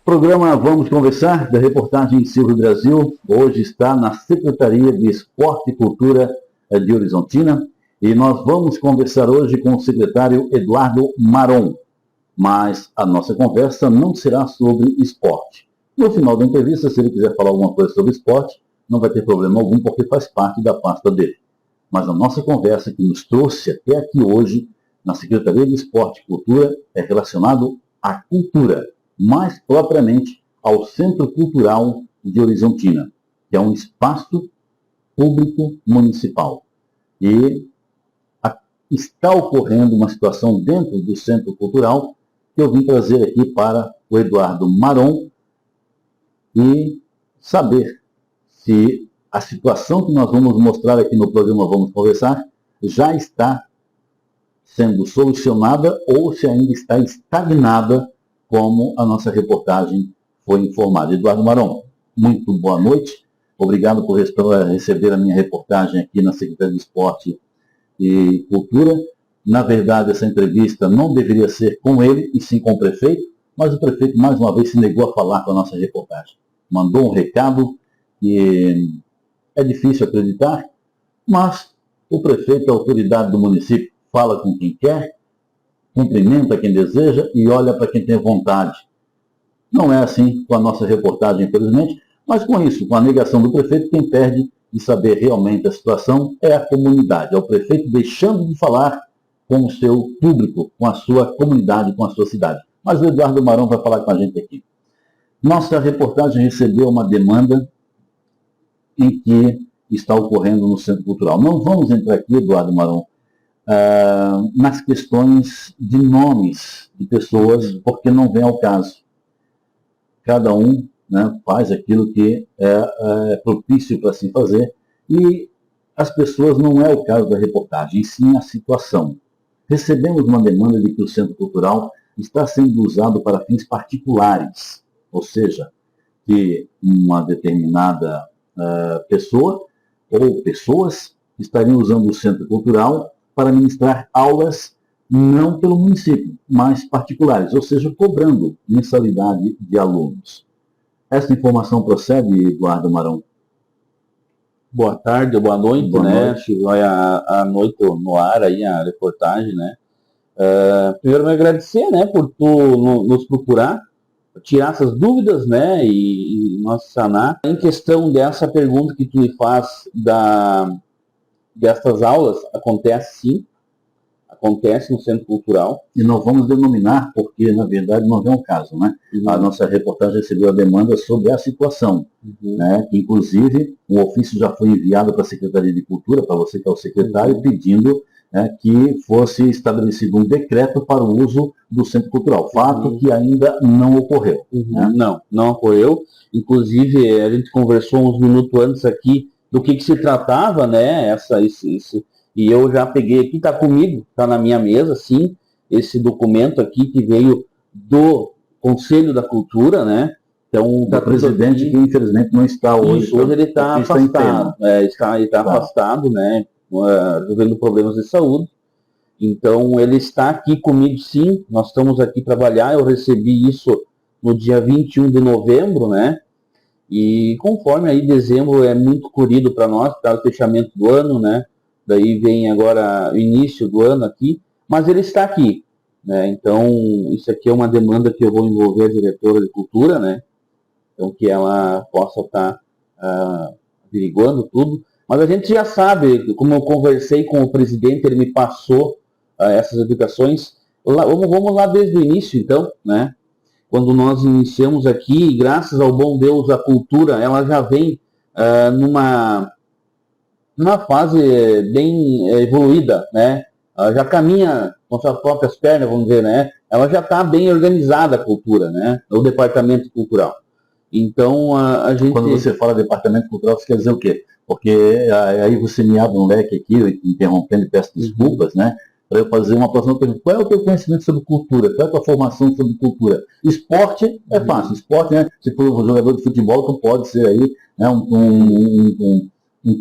Programa Vamos Conversar, da reportagem Silvio Brasil, hoje está na Secretaria de Esporte e Cultura de Horizontina e nós vamos conversar hoje com o secretário Eduardo Maron, mas a nossa conversa não será sobre esporte. No final da entrevista, se ele quiser falar alguma coisa sobre esporte, não vai ter problema algum, porque faz parte da pasta dele. Mas a nossa conversa que nos trouxe até aqui hoje, na Secretaria de Esporte e Cultura, é relacionado à cultura, mais propriamente ao Centro Cultural de Horizontina, que é um espaço público municipal. E está ocorrendo uma situação dentro do Centro Cultural que eu vim trazer aqui para o Eduardo Maron e saber se a situação que nós vamos mostrar aqui no programa Vamos Conversar já está sendo solucionada ou se ainda está estagnada, como a nossa reportagem foi informada. Eduardo Maron, muito boa noite. Obrigado por receber a minha reportagem aqui na Secretaria de Esporte e Cultura. Na verdade, essa entrevista não deveria ser com ele, e sim com o prefeito, mas o prefeito, mais uma vez, se negou a falar com a nossa reportagem. Mandou um recado que é difícil acreditar, mas o prefeito, a autoridade do município, fala com quem quer, cumprimenta quem deseja e olha para quem tem vontade. Não é assim com a nossa reportagem, infelizmente, mas com isso, com a negação do prefeito, quem perde de saber realmente a situação é a comunidade, é o prefeito deixando de falar com o seu público, com a sua comunidade, com a sua cidade. Mas o Eduardo Maron vai falar com a gente aqui. Nossa reportagem recebeu uma demanda em que está ocorrendo no Centro Cultural. Não vamos entrar aqui, Eduardo Maron, nas questões de nomes de pessoas, porque não vem ao caso. Cada um, né, faz aquilo que é propício para se fazer, e as pessoas não é o caso da reportagem, e sim a situação. Recebemos uma demanda de que o Centro Cultural está sendo usado para fins particulares, ou seja, que uma determinada pessoa ou pessoas estariam usando o Centro Cultural para ministrar aulas não pelo município, mas particulares, ou seja, cobrando mensalidade de alunos. Essa informação procede, Eduardo Maron? Boa tarde, boa noite, boa noite. Vai a noite no ar aí a reportagem, né? Primeiro me agradecer, né, por tu nos procurar, tirar essas dúvidas, né, e nós sanar. Em questão dessa pergunta que tu me faz destas aulas, acontece sim, acontece no Centro Cultural. E não vamos denominar, porque na verdade não é um caso, né? Uhum. A nossa reportagem recebeu a demanda sobre a situação, né? Inclusive, um ofício já foi enviado para a Secretaria de Cultura, para você que é o secretário, pedindo, né, que fosse estabelecido um decreto para o uso do Centro Cultural. Fato que ainda não ocorreu. Né? Não ocorreu. Inclusive, a gente conversou uns minutos antes aqui do que se tratava, né? E eu já peguei aqui, está comigo, está na minha mesa, sim, esse documento aqui que veio do Conselho da Cultura, né? Então, tá presidente aqui, que infelizmente não está hoje. Isso, hoje ele está afastado, está afastado, né? Resolvendo problemas de saúde. Então, ele está aqui comigo, sim, nós estamos aqui trabalhar, eu recebi isso no dia 21 de novembro, né? E conforme aí dezembro é muito corrido para nós, para o fechamento do ano, né? Daí vem agora o início do ano aqui, mas ele está aqui, né? Então, isso aqui é uma demanda que eu vou envolver a diretora de cultura, né? Então, que ela possa estar averiguando tudo. Mas a gente já sabe, como eu conversei com o presidente, ele me passou essas indicações. Vamos lá desde o início, então, né? Quando nós iniciamos aqui, graças ao bom Deus, a cultura, ela já vem numa fase bem evoluída, né? Ela já caminha com suas próprias pernas, vamos dizer, né? Ela já está bem organizada, a cultura, né? O departamento cultural. Então, a gente... Quando você fala departamento cultural, você quer dizer o quê? Porque aí você me abre um leque aqui, interrompendo e peço desculpas, né? Para eu fazer uma próxima pergunta. Qual é o teu conhecimento sobre cultura? Qual é a tua formação sobre cultura? Esporte é fácil. Esporte, né? Se for um jogador de futebol, tu pode ser aí, né, um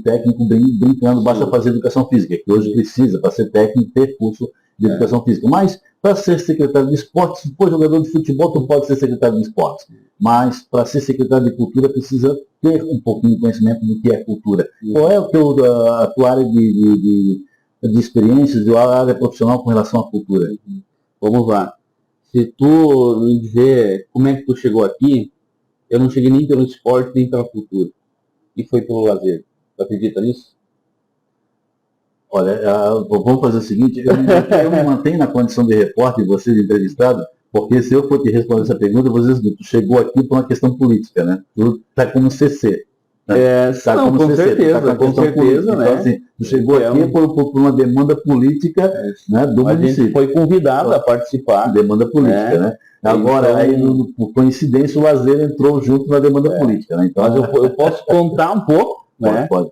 técnico brincando, basta fazer educação física, que hoje precisa, para ser técnico, ter curso de educação física. Mas para ser secretário de esporte, se for jogador de futebol, tu pode ser secretário de esporte. Mas para ser secretário de cultura precisa ter um pouquinho de conhecimento do que é cultura. Qual é a tua área de experiências, a área profissional com relação à cultura? Vamos lá. Se tu me dizer como é que tu chegou aqui, eu não cheguei nem pelo esporte, nem pela cultura. E foi pelo lazer. Tu acredita nisso? Olha, vamos fazer o seguinte, eu me mantenho na condição de repórter e você de entrevistado, porque se eu for te responder essa pergunta, eu vou dizer assim, tu chegou aqui por uma questão política, né? Tu está como CC. Né? Não, com certeza, com certeza, né? Então, assim, tu chegou aqui por uma demanda política, né, do município. A gente foi convidado a participar. Demanda política, né? Agora, então, aí, por coincidência, o lazer entrou junto na demanda política, né? Então, mas eu posso contar um pouco, né? Pode.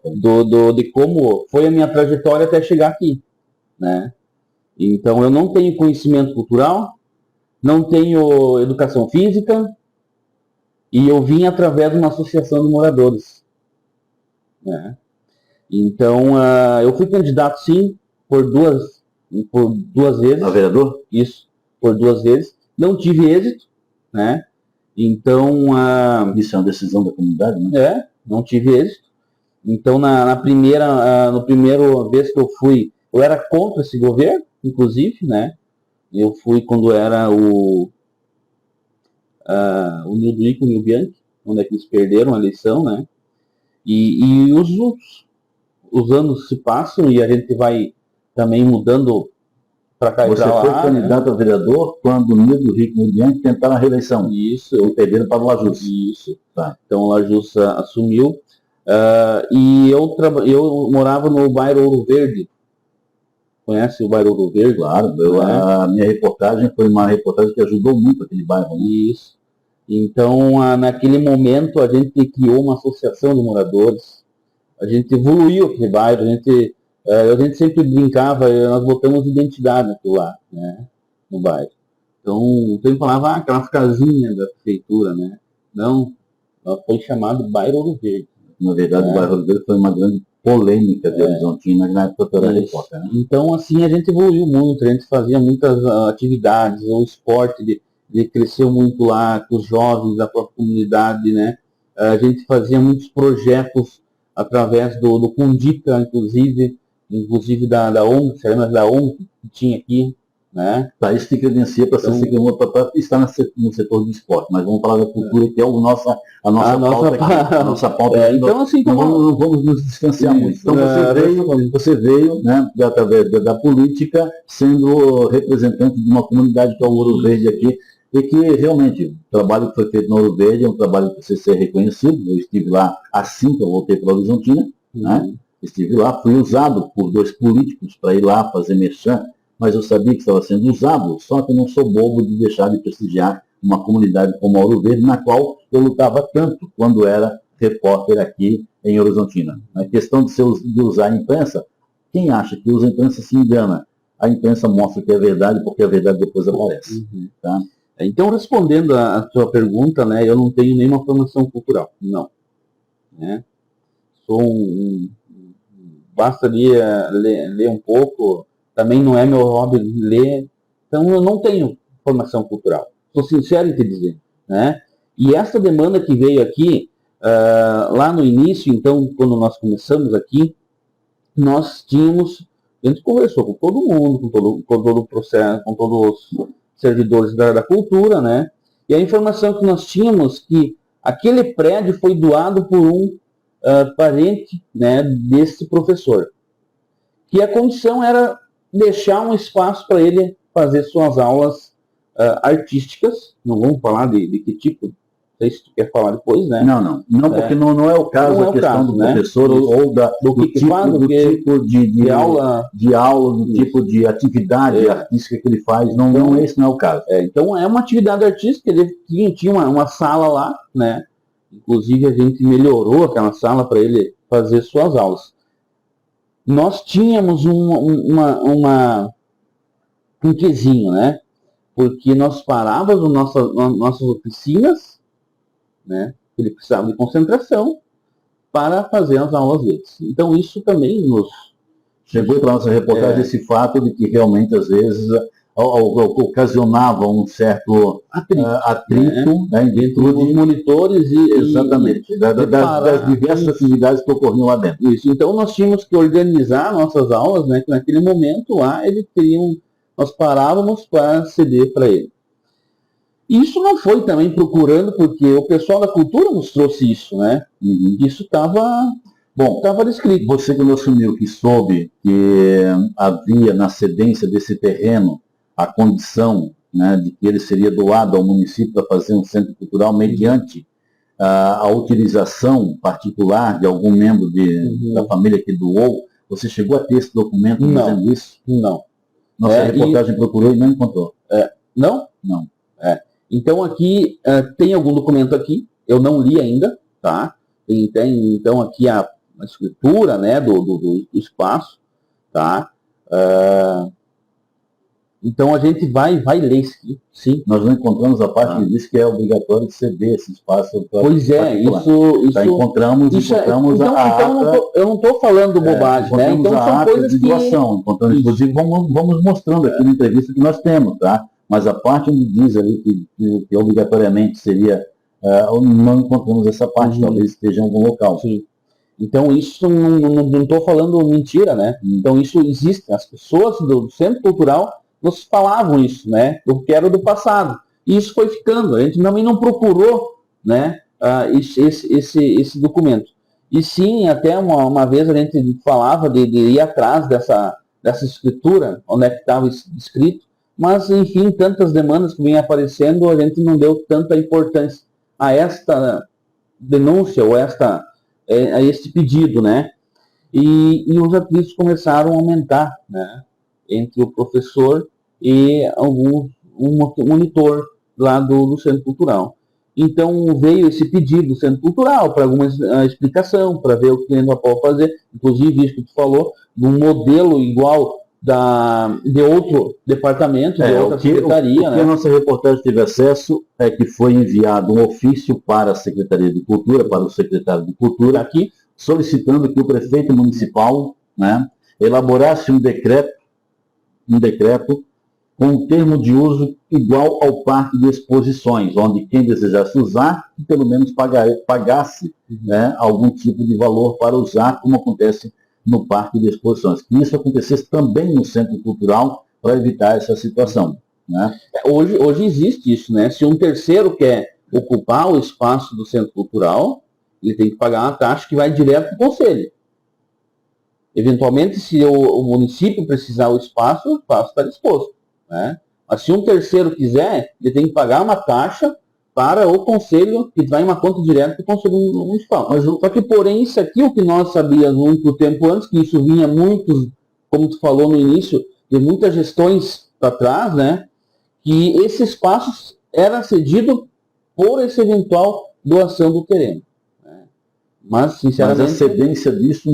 De como foi a minha trajetória até chegar aqui, né? Então, eu não tenho conhecimento cultural, não tenho educação física, e eu vim através de uma associação de moradores, né? Então, eu fui candidato, sim, por duas vezes. A vereador? Isso, por 2 vezes. Não tive êxito, né? Então, isso é uma decisão da comunidade, né? Não tive êxito. Então, na primeira vez que eu fui, eu era contra esse governo, inclusive, né? Eu fui quando era o Nildo Rico e o Nil Bianchi, onde é que eles perderam a eleição, né? E os anos se passam e a gente vai também mudando para cá e para lá. Você foi candidato a vereador quando o Nildo Rico e o Nil Bianchi tentaram a reeleição. Isso. E perderam para o Lajus. Isso. Tá. Então o Lajus assumiu. E eu morava no bairro Ouro Verde. Conhece o bairro Ouro Verde? Claro. A minha reportagem foi uma reportagem que ajudou muito aquele bairro. Né? Isso. Então, naquele momento, a gente criou uma associação de moradores. A gente evoluiu aquele bairro. A gente sempre brincava, nós botamos identidade naquilo lá, né? No bairro. Então, sempre falava aquelas casinhas da prefeitura, né? Não, foi chamado bairro Ouro Verde. Na verdade, o bairro Ouro Verde foi uma grande polêmica de Horizontina na época da repórter, né? Então, assim, a gente evoluiu muito, a gente fazia muitas atividades, o esporte cresceu muito lá, com os jovens da própria comunidade, né? A gente fazia muitos projetos através do Cundica, inclusive da ONG, você lembra da ONG que tinha aqui, né? Tá, isso te credencia para estar no setor do esporte, mas vamos falar da cultura, que é a nossa pauta. Então, assim, não vamos nos distanciar muito. Então, você veio, né, através da política, sendo representante de uma comunidade que é o Ouro Verde aqui, e que realmente o trabalho que foi feito no Ouro Verde é um trabalho que precisa ser reconhecido. Eu estive lá assim que eu voltei para a Horizontina, né? Estive lá, fui usado por 2 políticos para ir lá fazer merchan, mas eu sabia que estava sendo usado, só que eu não sou bobo de deixar de prestigiar uma comunidade como a Ouro Verde, na qual eu lutava tanto quando era repórter aqui em Horizontina. A questão de usar a imprensa, quem acha que usa a imprensa se engana. A imprensa mostra que é verdade, porque a verdade depois aparece. Tá? Então, respondendo a sua pergunta, né, eu não tenho nenhuma formação cultural, não. Né? Basta ler um pouco, também não é meu hobby ler, então eu não tenho formação cultural. Sou sincero em te dizer. Né? E essa demanda que veio aqui, lá no início, então, quando nós começamos aqui, nós tínhamos, a gente conversou com todo mundo, com todo o processo, com todos os servidores da cultura, né? E a informação que nós tínhamos que aquele prédio foi doado por um parente, né, desse professor. Que a condição era deixar um espaço para ele fazer suas aulas artísticas. Não vamos falar de que tipo, não sei se tu quer falar depois, né? Não, porque não é o caso, não é a questão caso, do né? professor ou do tipo de aula, do tipo de atividade artística que ele faz, esse não é o caso. Então é uma atividade artística, ele tinha uma sala lá, né? Inclusive a gente melhorou aquela sala para ele fazer suas aulas. Nós tínhamos um quesinho, né? Porque nós parávamos nossas oficinas, né? Ele precisava de concentração para fazer as aulas deles. Então isso também nos... Chegou para a nossa reportagem esse fato de que realmente, às vezes, ocasionava um certo atrito, né, dentro dos monitores exatamente, das diversas atividades que ocorriam lá dentro. Isso. Então nós tínhamos que organizar nossas aulas, né, que naquele momento lá nós parávamos para ceder para ele. Isso não foi também procurando, porque o pessoal da cultura nos trouxe isso, né? Isso estava descrito. Você que nos assumiu que soube que havia na cedência desse terreno a condição, né, de que ele seria doado ao município para fazer um centro cultural mediante a utilização particular de algum membro da família que doou, você chegou a ter esse documento dizendo isso? Não. Nossa reportagem procurou e não encontrou. Não? Não. Então aqui tem algum documento aqui, eu não li ainda, tá? Tem então aqui a escritura, né, do espaço, tá? Então a gente vai ler isso aqui, sim. Nós não encontramos a parte que diz que é obrigatório ceder esse espaço para Pois é, isso... encontramos eu não estou falando bobagem, né? Então são coisas de doação. Encontramos, inclusive, vamos mostrando aqui na entrevista que nós temos, tá? Mas a parte onde diz ali que obrigatoriamente seria... não encontramos essa parte, talvez esteja em algum local. Sim. Então isso não estou falando mentira, né? Então isso existe. As pessoas do Centro Cultural nos falavam isso, né? Do que era do passado. E isso foi ficando. A gente também não procurou, né, esse documento. E sim, até uma vez a gente falava de ir atrás dessa escritura, onde é que estava escrito, mas, enfim, tantas demandas que vêm aparecendo, a gente não deu tanta importância a esta denúncia ou a este pedido, né? E os atritos começaram a aumentar, né? Entre o professor e um monitor lá do Centro Cultural. Então veio esse pedido do Centro Cultural para alguma explicação, para ver o que ele pode fazer, inclusive isso que tu falou, de um modelo igual de outro departamento, de outra secretaria. O que a nossa reportagem teve acesso é que foi enviado um ofício para a Secretaria de Cultura, para o secretário de Cultura, aqui, solicitando que o prefeito municipal, né, elaborasse um decreto com um termo de uso igual ao parque de exposições, onde quem desejasse usar, pelo menos pagasse, né, algum tipo de valor para usar, como acontece no parque de exposições. Que isso acontecesse também no Centro Cultural para evitar essa situação, né? Hoje existe isso, né? Se um terceiro quer ocupar o espaço do Centro Cultural, ele tem que pagar uma taxa que vai direto para o conselho. Eventualmente, se o município precisar o espaço está disposto, né? Mas se um terceiro quiser, ele tem que pagar uma taxa para o conselho, que vai em uma conta direta para o conselho municipal. Mas só que, porém, isso aqui, o que nós sabíamos muito tempo antes, que isso vinha muitos, como tu falou no início, de muitas gestões para trás, né? Que esse espaço era cedido por essa eventual doação do terreno. Né? Mas, sinceramente... Mas a cedência disso,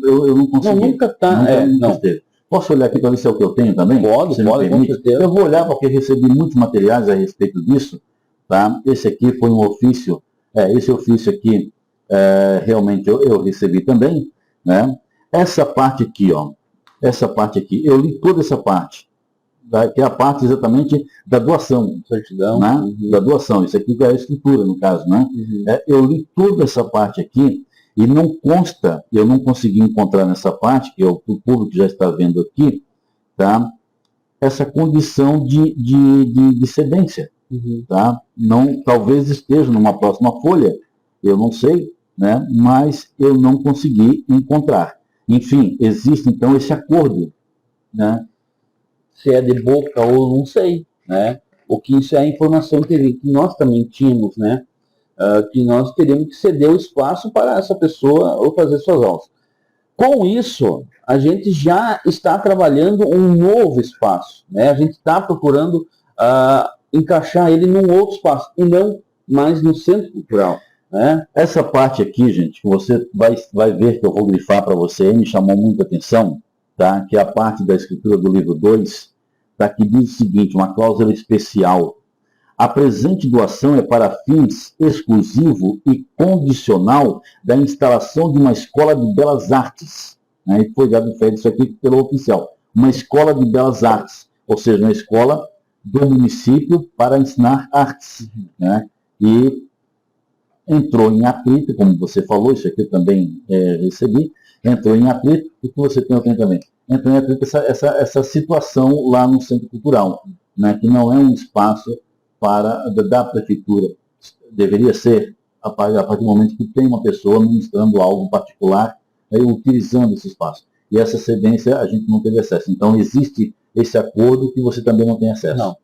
eu não consegui. Não, nunca está... Não. Posso olhar aqui para ver se é o que eu tenho também? Pode, com certeza. Eu vou olhar porque recebi muitos materiais a respeito disso. Tá? Esse aqui foi um ofício, esse ofício aqui realmente eu recebi também, né? Essa parte aqui, eu li toda essa parte, tá? Que é a parte exatamente da doação, certidão, né? Da doação, isso aqui é a escritura no caso, né? Eu li toda essa parte aqui e não consta, eu não consegui encontrar nessa parte, que o público já está vendo aqui, tá? Essa condição de cedência. Tá? Não, talvez esteja numa próxima folha, eu não sei, né? Mas eu não consegui encontrar. Enfim, existe então esse acordo, né? Se é de boca ou não sei, né? O que isso é a informação que nós também tínhamos, né? Que nós teríamos que ceder o espaço para essa pessoa ou fazer suas aulas. Com isso, a gente já está trabalhando um novo espaço, né? A gente está procurando encaixar ele num outro espaço, e não mais no Centro Cultural. Né? Essa parte aqui, gente, que você vai ver que eu vou grifar para você, me chamou muita atenção, tá? Que é a parte da escritura do livro 2, tá? Que diz o seguinte, uma cláusula especial. A presente doação é para fins exclusivo e condicional da instalação de uma escola de belas artes. Né? E foi dado feito isso aqui pelo oficial. Uma escola de belas artes, ou seja, uma escola do município para ensinar artes, né? E entrou em atrito, como você falou, isso aqui eu também recebi, entrou em atrito, o que você tem também? Entrou em atrito essa situação lá no Centro Cultural, né, que não é um espaço da prefeitura. Deveria ser a partir do momento que tem uma pessoa ministrando algo particular, utilizando esse espaço. E essa cedência a gente não teve acesso. Então existe esse acordo que você também não tem acesso. Não.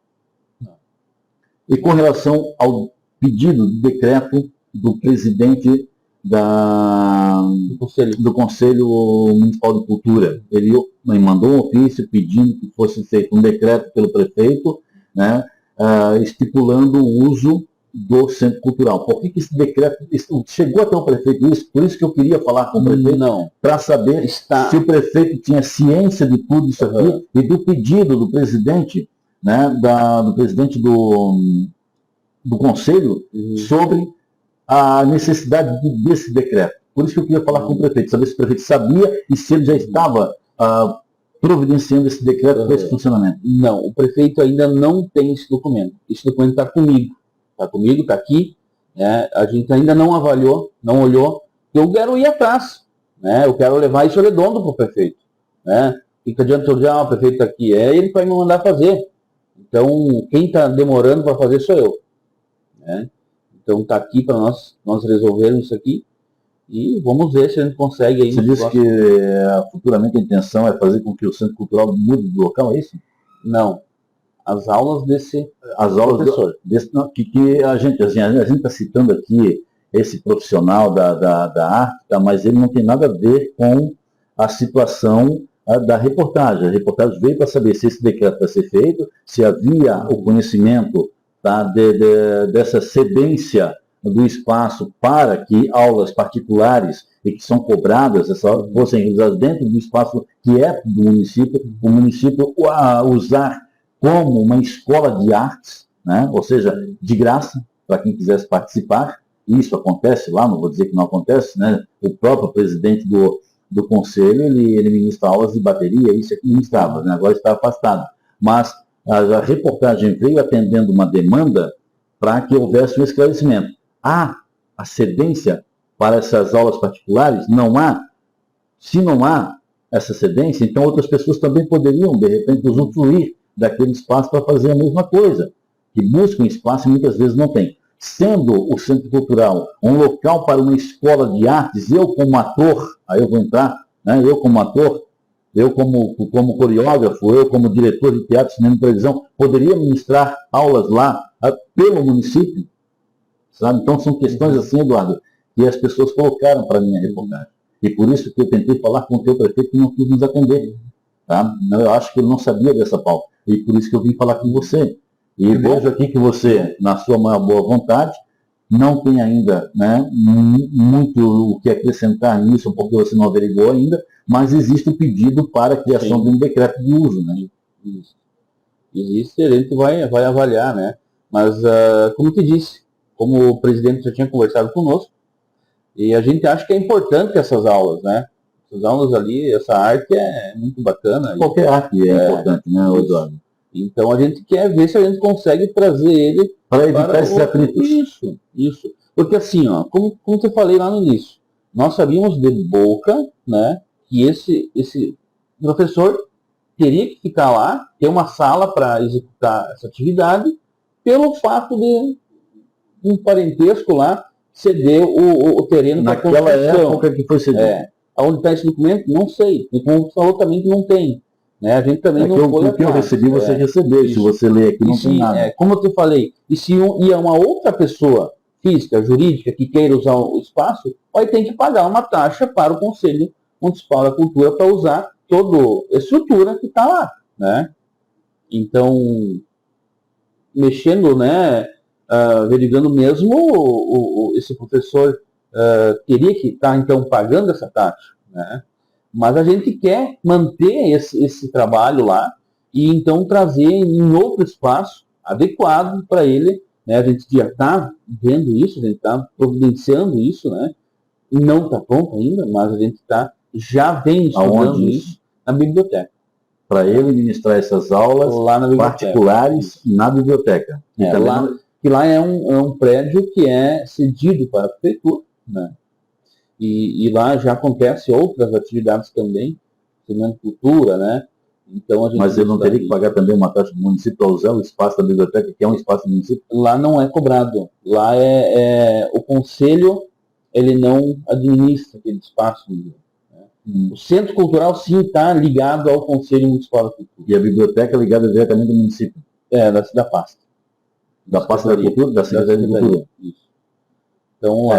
E com relação ao pedido de decreto do presidente do Conselho Municipal de Cultura. Ele mandou um ofício pedindo que fosse feito um decreto pelo prefeito, né, estipulando o uso do Centro Cultural. Por que esse decreto chegou até o prefeito isso? Por isso que eu queria falar com o prefeito, para saber se o prefeito tinha ciência de tudo isso aqui e do pedido do presidente, né, do presidente do Conselho sobre a necessidade desse decreto. Por isso que eu queria falar com o prefeito, saber se o prefeito sabia e se ele já estava providenciando esse decreto para esse funcionamento. Não, o prefeito ainda não tem esse documento. Esse documento está comigo. Está aqui. Né? A gente ainda não avaliou, não olhou. Eu quero ir atrás. Né? Eu quero levar isso redondo para o prefeito. Né? Fica adiante eu dizer, o prefeito está aqui. Ele vai me mandar fazer. Então, quem está demorando para fazer sou eu. Né? Então está aqui para nós resolvermos isso aqui e vamos ver se a gente consegue aí. Você disse que futuramente a intenção é fazer com que o Centro Cultural mude do local, é isso? Não. As aulas as aulas professor. Que a gente está citando aqui esse profissional da arte, mas ele não tem nada a ver com a situação da reportagem. A reportagem veio para saber se esse decreto vai ser feito, se havia o conhecimento dessa cedência do espaço para que aulas particulares e que são cobradas fossem realizadas dentro do espaço que é do município, o município usar como uma escola de artes, né? Ou seja, de graça, para quem quisesse participar. Isso acontece lá, não vou dizer que não acontece, né? O próprio presidente do conselho, ele ministra aulas de bateria, isso aqui ministrava, né? Agora está afastado. Mas a reportagem veio atendendo uma demanda para que houvesse um esclarecimento. Há a cedência para essas aulas particulares? Não há. Se não há essa cedência, então outras pessoas também poderiam, de repente, usufruir daquele espaço para fazer a mesma coisa, que buscam espaço e muitas vezes não tem. Sendo o Centro Cultural um local para uma escola de artes, eu como ator, aí eu vou entrar, né, eu como ator, eu como coreógrafo, eu como diretor de teatro, cinema e televisão, poderia ministrar aulas lá pelo município, sabe? Então são questões assim, Eduardo, que as pessoas colocaram para a minha reportagem. E por isso que eu tentei falar com o teu prefeito que não quis nos atender. Tá? Eu acho que ele não sabia dessa pauta. E por isso que eu vim falar com você. E vejo aqui que você, na sua maior boa vontade, não tem ainda, né, muito o que acrescentar nisso, porque você não averiguou ainda, mas existe o pedido para a criação de um decreto de uso. Né? Existe, a gente vai avaliar, né? Mas, como te disse, como o presidente já tinha conversado conosco, e a gente acha que é importante essas aulas, né? Essas aulas ali, essa arte é muito bacana. Qualquer arte é importante, né, Eduardo? Então a gente quer ver se a gente consegue trazer ele para evitar esses atritos. Isso. Porque assim, ó, como eu falei lá no início, nós sabíamos de boca, né, que esse professor teria que ficar lá, ter uma sala para executar essa atividade, pelo fato de um parentesco lá ceder o terreno para construção. Naquela época que foi cedido. Onde está esse documento? Não sei. E como você falou também que não tem. Né? A gente também não foi. O que eu recebi, você recebeu. Se você ler aqui, não tem nada. Como eu te falei, e se ia uma outra pessoa física, jurídica, que queira usar o espaço, vai ter que pagar uma taxa para o Conselho Municipal da Cultura para usar toda a estrutura que está lá. Né? Então, mexendo, né, averiguando mesmo, esse professor teria que estar, então, pagando essa taxa. Né? Mas a gente quer manter esse trabalho lá e então trazer em outro espaço adequado para ele. Né? A gente já está vendo isso, a gente está providenciando isso, né? Não está pronto ainda, mas a gente já vem estudando isso na biblioteca. para ele ministrar essas aulas lá na particulares na biblioteca. Lá é um prédio que é cedido para a prefeitura, né? E lá já acontece outras atividades também, semana de cultura, né? Então, mas ele não teria que pagar também uma taxa do município para usar o espaço da biblioteca, que é um espaço do município? Lá não é cobrado. Lá o conselho, ele não administra aquele espaço. O centro cultural, sim, está ligado ao Conselho Municipal da Cultura. E a biblioteca é ligada diretamente ao município? Da pasta. Da pasta da cultura? Da Secretaria de Cultura. Isso. Então,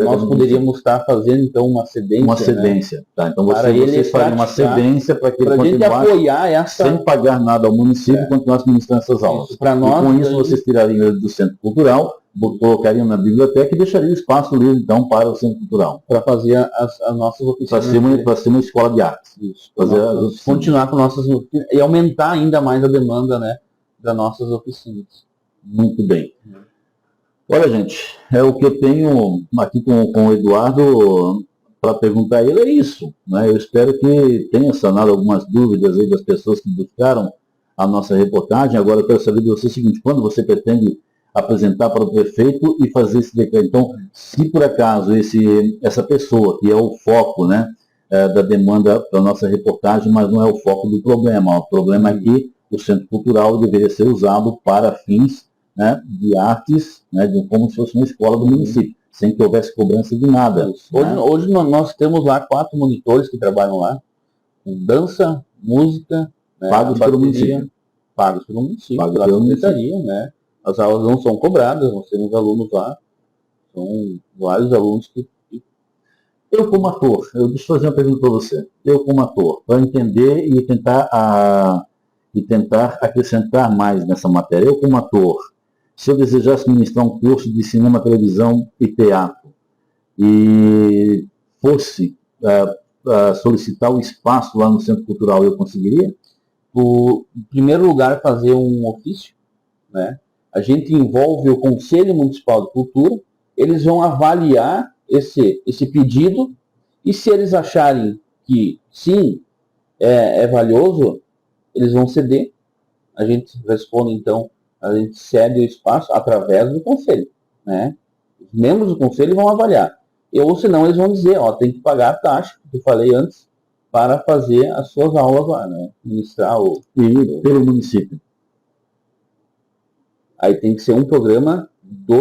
nós poderíamos estar fazendo, então, uma cedência. Uma cedência. Né? Tá, então vocês fazem uma cedência para que ele continuasse apoiar sem pagar nada ao município e continuasse ministrando essas aulas. Isso, nós, e com isso vocês tirariam ele do centro cultural, colocariam na biblioteca e deixariam espaço livre, então, para o centro cultural. Para fazer as nossas oficinas. Para ser uma escola de artes. Isso. Continuar com nossas oficinas e aumentar ainda mais a demanda, né, das nossas oficinas. Muito bem. Olha, gente, o que eu tenho aqui com o Eduardo para perguntar a ele é isso. Né? Eu espero que tenha sanado algumas dúvidas aí das pessoas que buscaram a nossa reportagem. Agora eu quero saber de você o seguinte: quando você pretende apresentar para o prefeito e fazer esse decreto? Então, se por acaso essa pessoa, que é o foco, né, da demanda da nossa reportagem, mas não é o foco do problema. O problema é que o Centro Cultural deveria ser usado para fins, né, de artes, né, como se fosse uma escola do município, sem que houvesse cobrança de nada. Hoje nós temos lá 4 monitores que trabalham lá, com dança, música, né, pagos pelo município. Pagos pelo município, pela secretaria, né? As aulas não são cobradas, nós temos alunos lá, são vários alunos que... Eu como ator, deixa eu fazer uma pergunta para você. Eu como ator, para entender e tentar acrescentar mais nessa matéria, eu como ator, se eu desejasse ministrar um curso de cinema, televisão e teatro e fosse solicitar o espaço lá no Centro Cultural, eu conseguiria? Em primeiro lugar, fazer um ofício, né? A gente envolve o Conselho Municipal de Cultura, eles vão avaliar esse pedido e se eles acharem que sim, é valioso, eles vão ceder. A gente responde, então, a gente cede o espaço através do conselho, né? Os membros do conselho vão avaliar. Ou senão eles vão dizer, tem que pagar a taxa, que eu falei antes, para fazer as suas aulas lá, né? Ministrar pelo município. Aí tem que ser um programa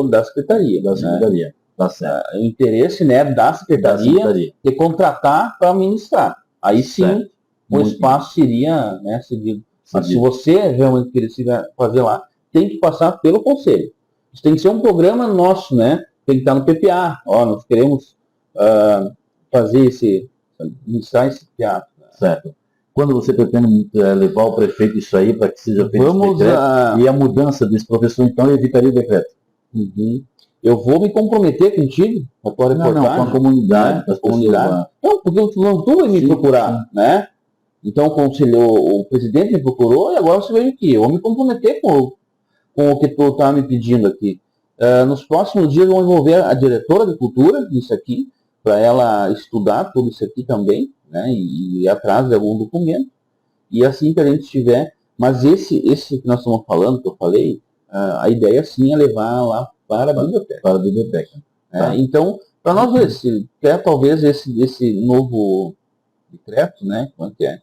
da Secretaria. Da Secretaria, né? Tá certo. O interesse, né, da Secretaria de contratar para ministrar. Aí sim, o espaço seria, né, cedido. Mas se você realmente querer fazer lá, tem que passar pelo conselho. Isso tem que ser um programa nosso, né? Tem que estar no PPA. Nós queremos ministrar esse teatro. Né? Certo. Quando você pretende levar o prefeito isso aí para que seja feito esse decreto, e a mudança desse professor, então, evitaria o decreto? Uhum. Eu vou me comprometer contigo, com a tua reportagem. Não, com a comunidade. Né? Com a comunidade. Não, porque tu vai me procurar, né? Então o presidente me procurou e agora você veio aqui. Eu vou me comprometer com o que tu está me pedindo aqui. Nos próximos dias vou envolver a diretora de cultura nisso aqui, para ela estudar tudo isso aqui também, né, e ir atrás de algum documento. E assim que a gente tiver... Mas esse que nós estamos falando, que eu falei, a ideia sim é levar lá para a biblioteca. Para a biblioteca. Tá. Então, para nós ver se talvez esse novo decreto, né, como é que é?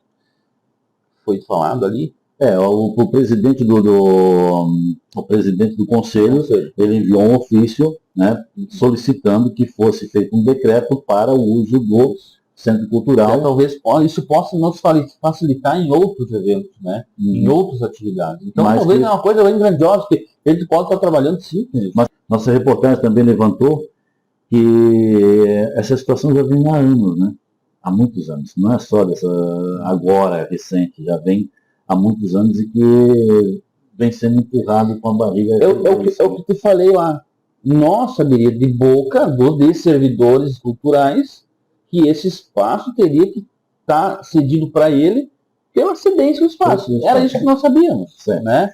Foi falado ali. O presidente o presidente do conselho, ele enviou um ofício, né, solicitando que fosse feito um decreto para o uso do Centro Cultural. Talvez isso possa nos facilitar em outros eventos, né, em outras atividades. Então, talvez é uma coisa bem grandiosa, que a gente pode estar trabalhando sim. Mas nossa reportagem também levantou que essa situação já vem há anos, né? Há muitos anos, não é só agora, recente, já vem há muitos anos e que vem sendo empurrado com a barriga. É o que te falei lá. Nós saberíamos de boca dos servidores culturais que esse espaço teria que estar cedido para ele pela cedência do espaço. Era isso que nós sabíamos, né?